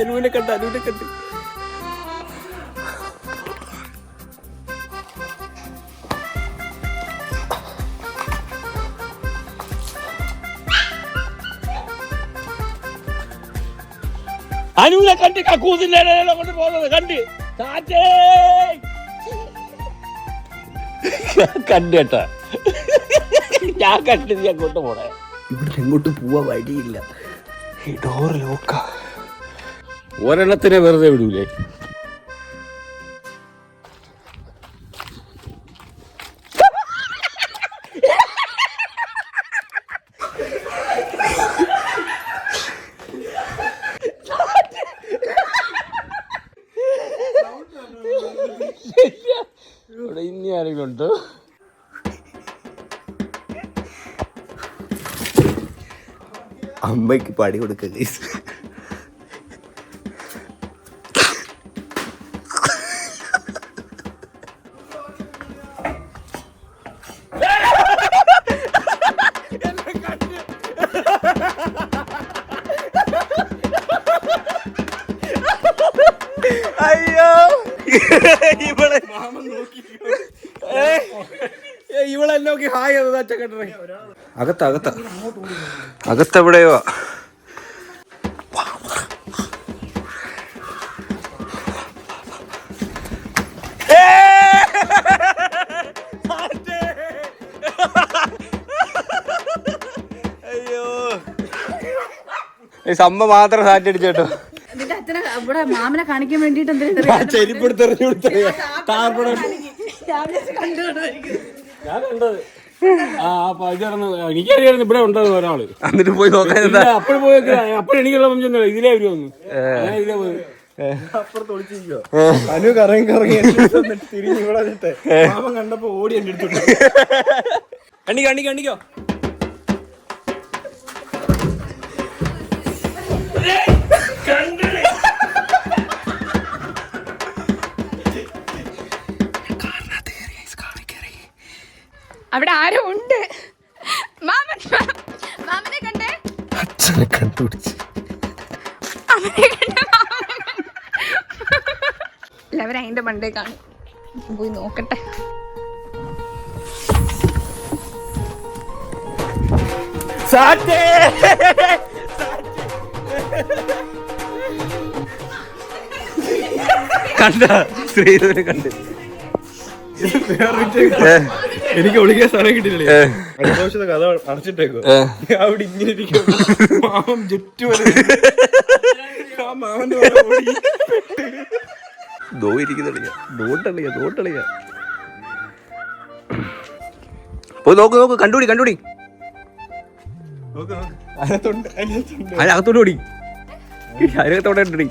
അനുവിനെ കണ്ട് അനുവിനെ കണ്ട് കക്കൂസിന്റെ കൊണ്ട് പോകുന്നത് കണ്ട് കണ്ടേട്ടാ ഞാൻ കണ്ടത് അങ്ങോട്ട് പോണേ ഇവിടെ എങ്ങോട്ട് പോവാൻ വഴിയില്ല ഈ ഡോർ ലോക്ക ഒരെണ്ണത്തിനെ വെറുതെ വിടൂലേ ഇവിടെ ഇനി ആരെങ്കിലും ഉണ്ടോ അമ്മയ്ക്ക് പടി കൊടുക്കല്ലേ അയ്യോ ഇവളെ നോക്കി ഹായ് അകത്തെവിടെയോ അയ്യോ സമ്മ മാത്രം സാറ്റ് അടിച്ചേട്ടോ ഇവിടെ മാമനെ കാണിക്കാൻ വേണ്ടിട്ട് ഞാൻ കണ്ടത് എനിക്കറിയായിരുന്നു ഇവിടെ ഉണ്ടായിരുന്നു ഒരാള് എന്നിട്ട് പോയി നോക്കാൻ അപ്പോഴും പോയി അപ്പോഴും എനിക്കുള്ള ഇതിലേ വരുമെന്ന് ഇതിലേ പോയി അനു കറങ്ങി തിരിഞ്ഞ് ഇവിടെ മാമൻ കണ്ടപ്പോ ഓടി എന്റെ അടുത്തോട്ട് കണ്ടിക്കോ അവിടെ ആരോ ഉണ്ട് മാമനെ കണ്ടേ അച്ഛനെ കണ്ടുപിടിച്ച് എല്ലാവരും അതിന്റെ മണ്ടേ കാണും പോയി നോക്കട്ടെ കണ്ട ശ്രീധരനെ കണ്ട് എനിക്ക് ഒളിക്കാൻ സ്ഥലം കിട്ടിയില്ലേ കഥ അടച്ചിട്ടേക്കോ അവിടെ ഇങ്ങനെ ഇരിക്കും മാമൻ ജെറ്റ് പോലെ മാമന്റെ നോക്ക് കണ്ടുപിടി അതിനകത്തോട്ട് ഓടി അതിനകത്തോടെ ഉണ്ടടി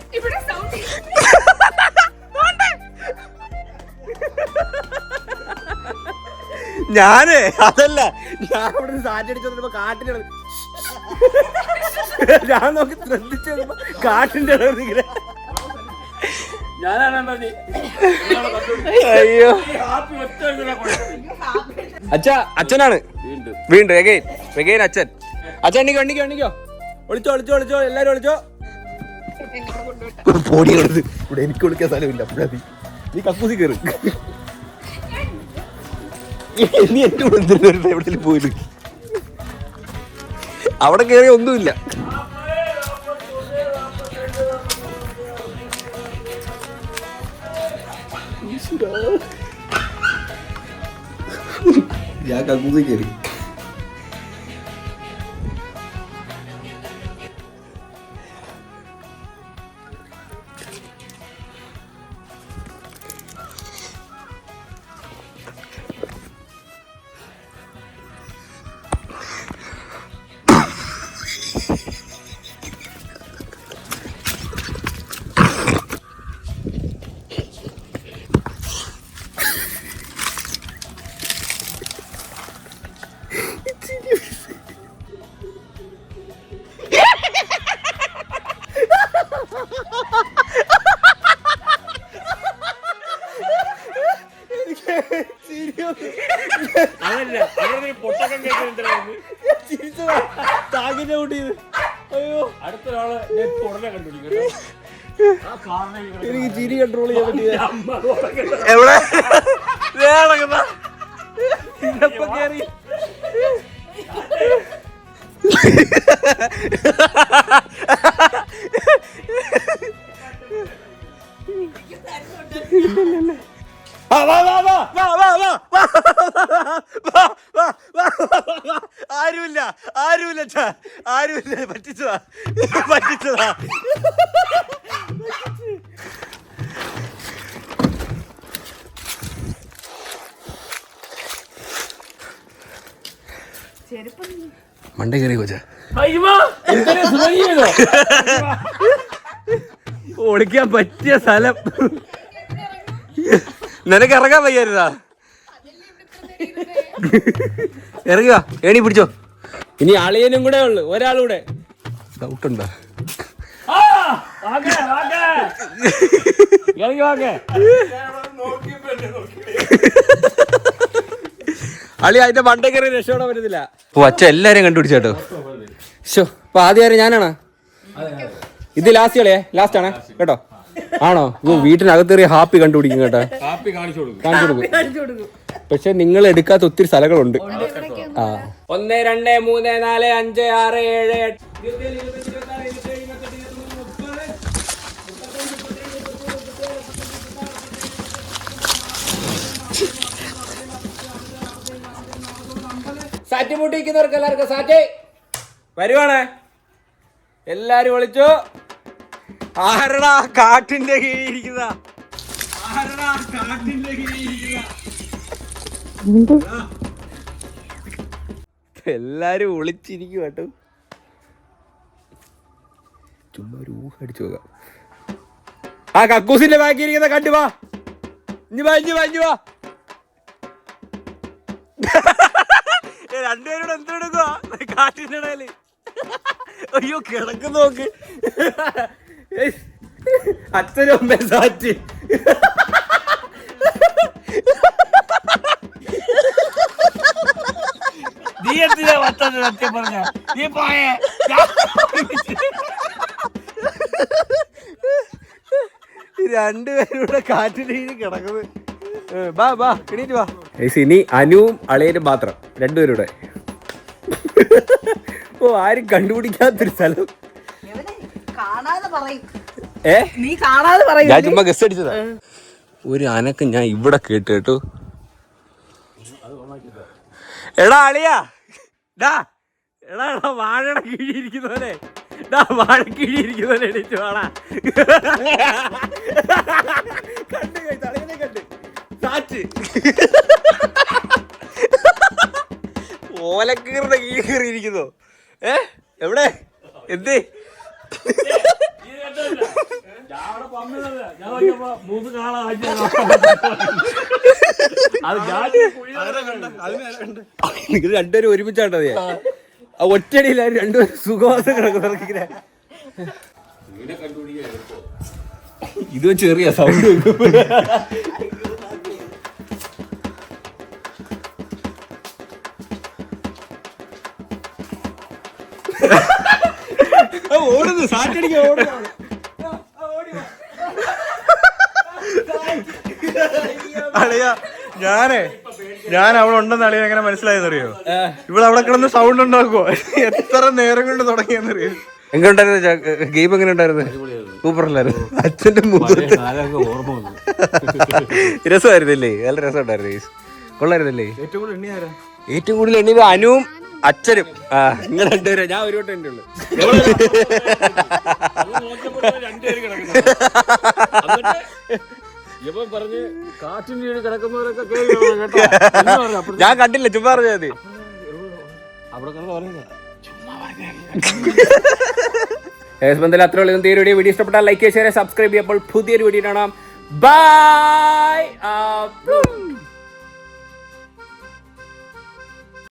ഞാന് അതല്ല ഞാൻ ഇവിടെ സാറ്റടിച്ചോ കാട്ടിന്റെ ഞാൻ നോക്കി ശ്രദ്ധിച്ചു കാട്ടിന്റെ അയ്യോ അച്ഛനാണ് വീണ്ടും എഗൈൻ അച്ഛൻ എണ്ണിക്കോ ഒളിച്ചോ എല്ലാരും ഒളിച്ചോ പൊടി കൊടുത്ത് ഇവിടെ എനിക്ക് കൊടുക്കാൻ സ്ഥലമില്ല അപ്പോഴതി നീ കക്കൂസി കയറി നീ എന്റെ കൂടെ എവിടത്തിൽ പോയത് അവിടെ കയറിയ ഒന്നുമില്ല ഞാൻ കക്കൂസി കയറി അയ്യോ അടുത്തൊരാളെ ഉടനെ കണ്ടുപിടിക്കും എനിക്ക് ചിരി കൺട്രോൾ ചെയ്യാൻ പറ്റിയ എവിടെ കേറി ആരുമില്ല പറ്റിച്ചതാ മണ്ട കയറി കൊച്ച ഓടിക്കാൻ പറ്റിയ സ്ഥലം. നിനക്ക് ഇറങ്ങാൻ വയ്യായിരുന്നാ? ഇറങ്ങുക, ഏണി പിടിച്ചോ. ഇനി അളിയനും കൂടെ ഉള്ളു, ഒരാളൂടെ. ഡൗട്ടുണ്ടോ? അളി അതിന്റെ മണ്ടേ കയറി രക്ഷപ്പെടാൻ പറ്റത്തില്ല. ഓ അച്ഛ എല്ലാരെയും കണ്ടുപിടിച്ചേട്ടോ. അപ്പൊ ആദ്യം ഞാനാണ് ഇത്. ലാസ്റ്റ് കളിയേ, ലാസ്റ്റ് ആണ് കേട്ടോ. ആണോ? വീട്ടിനകത്തേറിയ ഹാപ്പി കണ്ടുപിടിക്കും കേട്ടോ. കാണിച്ചു കൊടുക്കും. പക്ഷെ നിങ്ങൾ എടുക്കാത്ത ഒത്തിരി സ്ഥലങ്ങളുണ്ട്. 1 2 3 4 5 6 7 സാറ്റ് മുട്ടിക്കുന്നവർക്ക് എല്ലാവർക്കും സാറ്റ് വരുവാണ്. എല്ലാരും വിളിച്ചു. ആരടാ കാട്ടിന്റെ കീഴിരിക്കുന്ന? എല്ലാരും വിളിച്ചിരിക്കും കേട്ടോ. ചുമ്മാ ഒരു ഊഹം അടിച്ചു നോക്കാം. ആ കക്കൂസിന്റെ ബാക്കി ഇരിക്കുന്ന കണ്ടു വാ. ഇഞ്ഞു വാ രണ്ടുപേരോട് എന്തെടുക്കുക കാട്ടിന്റെ ഇടയില്? അയ്യോ കിടക്കുന്നു നോക്ക്. അച്ഛനും അമ്മ സാറ്റ്. നീ എന്തിനാ വട്ടത്? സത്യം പറഞ്ഞ നീ പോയേ. രണ്ടുപേരുടെ കാറ്റിന്റെ കീഴിൽ കിടക്കുന്നത്. ബാ എണീറ്റ് വാ. ഇനി അനുവും അളിയനും മാത്രം, രണ്ടുപേരുടെ. ഓ ആരും കണ്ടുപിടിക്കാത്തൊരു സ്ഥലം. ഞാൻ ചുമ്മാ ഗസ് അടിച്ചതാ. ഒരു അനക്കം ഞാൻ ഇവിടെ കേട്ടു കേട്ടോ. എടാ അളിയാ, എടാ വാഴയുടെ കീഴിയിരിക്കുന്നവനെ, വാഴ കീഴിയിരിക്കുന്നവനെ എണീറ്റ് വാടാ. കണ്ട് തളിയനെ കണ്ട് സാറ്റ്. ഓലക്കീറിന്റെ കീഴ് കയറിയിരിക്കുന്നോ? എവിടെ എന്ത്? നിങ്ങൾ രണ്ടുപേരും ഒരുമിച്ചാണ്ടത്. ഒറ്റടിയിലായിരുന്നു രണ്ടുപേരും സുഖവാസം കിടക്കുന്ന. ഇത് ചെറിയ സൗണ്ട് ഓടുന്നു. സാറ്റടിക്കാൻ ഓടുന്നു. അളിയാ ഞാൻ അവിടെ ഉണ്ടെന്ന് അളിയ എങ്ങനെ മനസ്സിലായെന്നറിയോ? ഇവിടെ അവിടെ കിടന്ന് സൗണ്ട് ഉണ്ടാക്കുവോ? എത്ര നേരം കൊണ്ട് തുടങ്ങിയെന്നറിയോ? എങ്ങനെയുണ്ടായിരുന്നു ഗെയിം? എങ്ങനെ ഉണ്ടായിരുന്നു? സൂപ്പറല്ലായിരുന്നു. അച്ഛന്റെ രസമായിരുന്നില്ലേ? നല്ല രസം ഉണ്ടായിരുന്നു. കൊള്ളായിരുന്നില്ലേ? ഏറ്റവും കൂടുതൽ എണ്ണിയത് അനുവും അച്ഛനും. നിങ്ങൾ രണ്ടുപേരും. ഞാൻ ഒരു വട്ടം എണ്ണുള്ളൂ. ഞാൻ കണ്ടില്ല, ചുമ്മാ പറഞ്ഞാൽ മതി. അത്ര ഉള്ളൂ. വീഡിയോ ഇഷ്ടപ്പെട്ടാൽ ലൈക്ക്, ഷെയർ, സബ്സ്ക്രൈബ് ചെയ്യുമ്പോൾ പുതിയൊരു വീഡിയോ കാണാം. ബൈ.